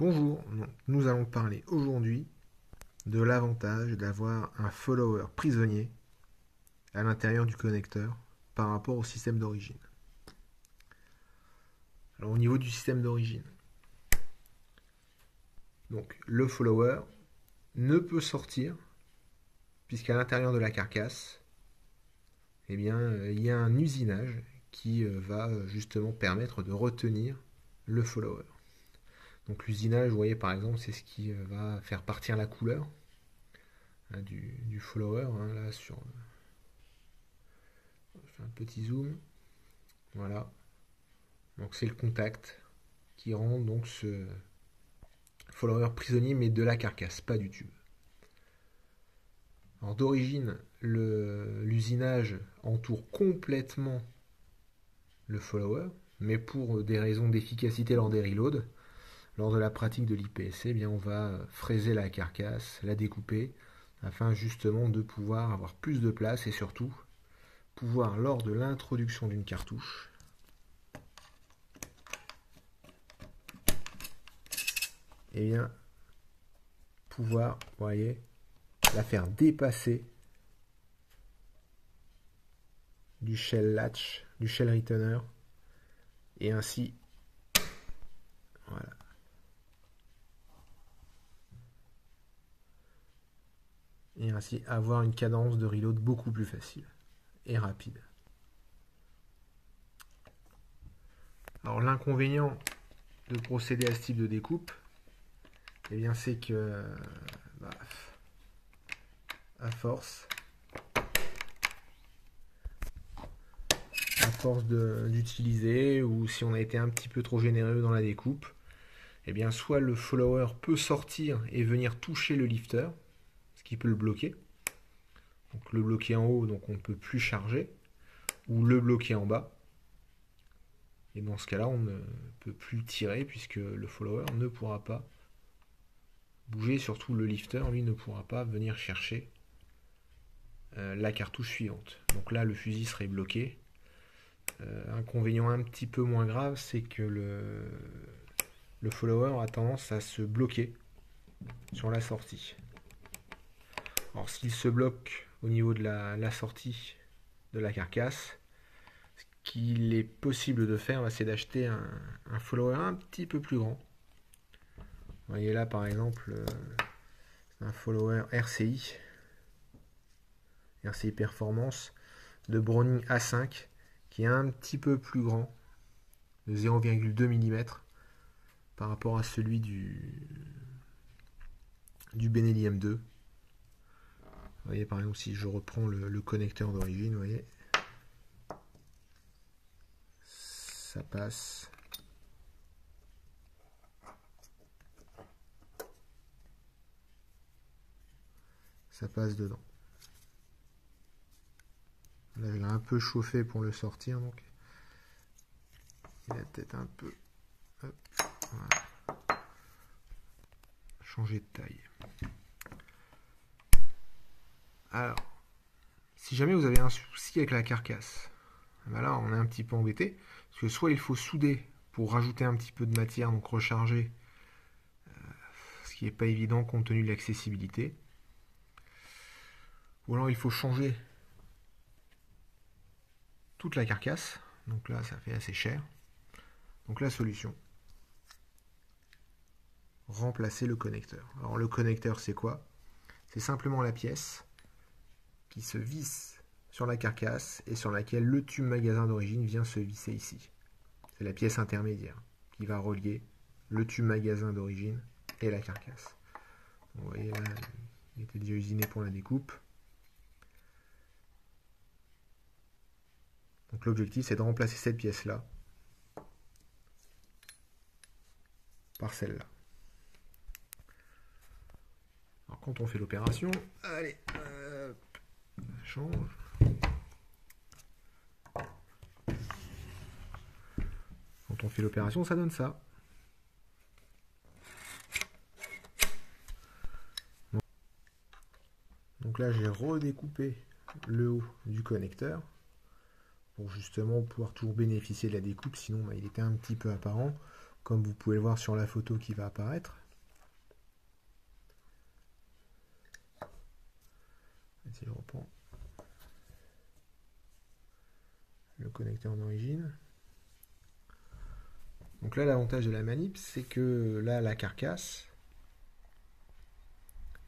Bonjour, nous allons parler aujourd'hui de l'avantage d'avoir un follower prisonnier à l'intérieur du connecteur par rapport au système d'origine. Alors au niveau du système d'origine, donc le follower ne peut sortir puisqu'à l'intérieur de la carcasse, eh bien, il y a un usinage qui va justement permettre de retenir le follower. Donc l'usinage, vous voyez par exemple, c'est ce qui va faire partir la couleur du follower. Là sur, je fais un petit zoom. Voilà. Donc c'est le contact qui rend donc ce follower prisonnier, mais de la carcasse, pas du tube. Alors d'origine, l'usinage entoure complètement le follower, mais pour des raisons d'efficacité lors des reloads, lors de la pratique de l'IPSC, eh bien on va fraiser la carcasse, la découper, afin justement de pouvoir avoir plus de place et surtout pouvoir, lors de l'introduction d'une cartouche, eh bien pouvoir, vous voyez, la faire dépasser du shell latch, du shell returner, et ainsi, voilà. Et ainsi avoir une cadence de reload beaucoup plus facile et rapide. Alors l'inconvénient de procéder à ce type de découpe, eh bien c'est que à force d'utiliser, ou si on a été un petit peu trop généreux dans la découpe, eh bien soit le follower peut sortir et venir toucher le lifter, ce qui peut le bloquer. Donc le bloquer en haut, donc on ne peut plus charger, ou le bloquer en bas. Et dans ce cas-là, on ne peut plus tirer puisque le follower ne pourra pas bouger, surtout le lifter, lui, ne pourra pas venir chercher la cartouche suivante. Donc là, le fusil serait bloqué. Inconvénient un petit peu moins grave, c'est que le follower a tendance à se bloquer sur la sortie. Alors s'il se bloque au niveau de la sortie de la carcasse, ce qu'il est possible de faire, c'est d'acheter un follower un petit peu plus grand. Vous voyez là par exemple un follower RCI Performance de Browning A5 qui est un petit peu plus grand, de 0,2 mm par rapport à celui du Benelli M2. Vous voyez par exemple si je reprends le connecteur d'origine, vous voyez, ça passe. Ça passe dedans. Là, je l'ai un peu chauffé pour le sortir, donc il a peut-être un peu voilà, changé de taille. Alors, si jamais vous avez un souci avec la carcasse, ben là on est un petit peu embêté, parce que soit il faut souder pour rajouter un petit peu de matière, donc recharger, ce qui n'est pas évident compte tenu de l'accessibilité, ou alors il faut changer toute la carcasse, donc là ça fait assez cher. Donc la solution, remplacer le connecteur. Alors le connecteur c'est quoi? C'est simplement la pièce qui se visse sur la carcasse et sur laquelle le tube magasin d'origine vient se visser ici. C'est la pièce intermédiaire qui va relier le tube magasin d'origine et la carcasse. Vous voyez là, il était déjà usiné pour la découpe. Donc l'objectif c'est de remplacer cette pièce là par celle-là. Alors quand on fait l'opération, allez, change. Quand on fait l'opération, ça donne ça. Donc là, j'ai redécoupé le haut du connecteur pour justement pouvoir toujours bénéficier de la découpe, sinon il était un petit peu apparent. comme vous pouvez le voir sur la photo qui va apparaître. Si je reprends le connecteur d'origine. Donc là, l'avantage de la manip, c'est que là, la carcasse,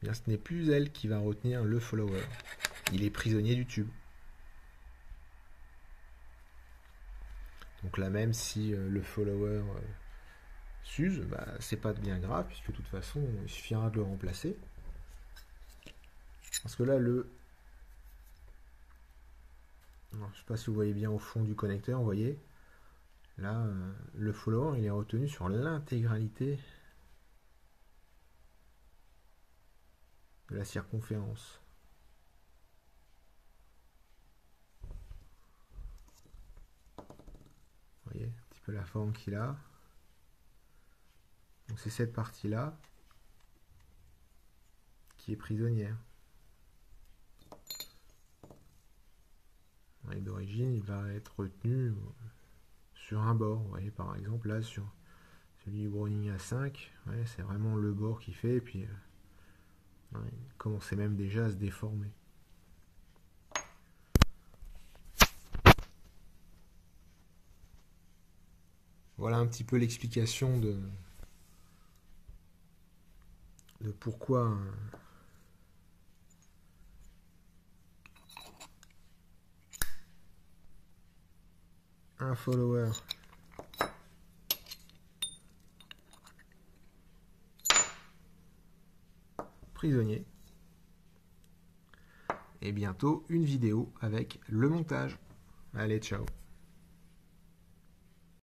eh bien, ce n'est plus elle qui va retenir le follower. Il est prisonnier du tube. Donc là, même si le follower s'use, bah, c'est pas bien grave, puisque de toute façon, il suffira de le remplacer. Parce que là, alors, je ne sais pas si vous voyez bien au fond du connecteur, vous voyez, là, le follower, il est retenu sur l'intégralité de la circonférence. Vous voyez un petit peu la forme qu'il a. Donc c'est cette partie-là qui est prisonnière. D'origine, il va être retenu sur un bord. Vous voyez par exemple là sur celui du Browning A5, ouais, c'est vraiment le bord qui fait, et puis il commençait même déjà à se déformer. Voilà un petit peu l'explication de pourquoi un follower prisonnier, et bientôt une vidéo avec le montage. Allez, ciao.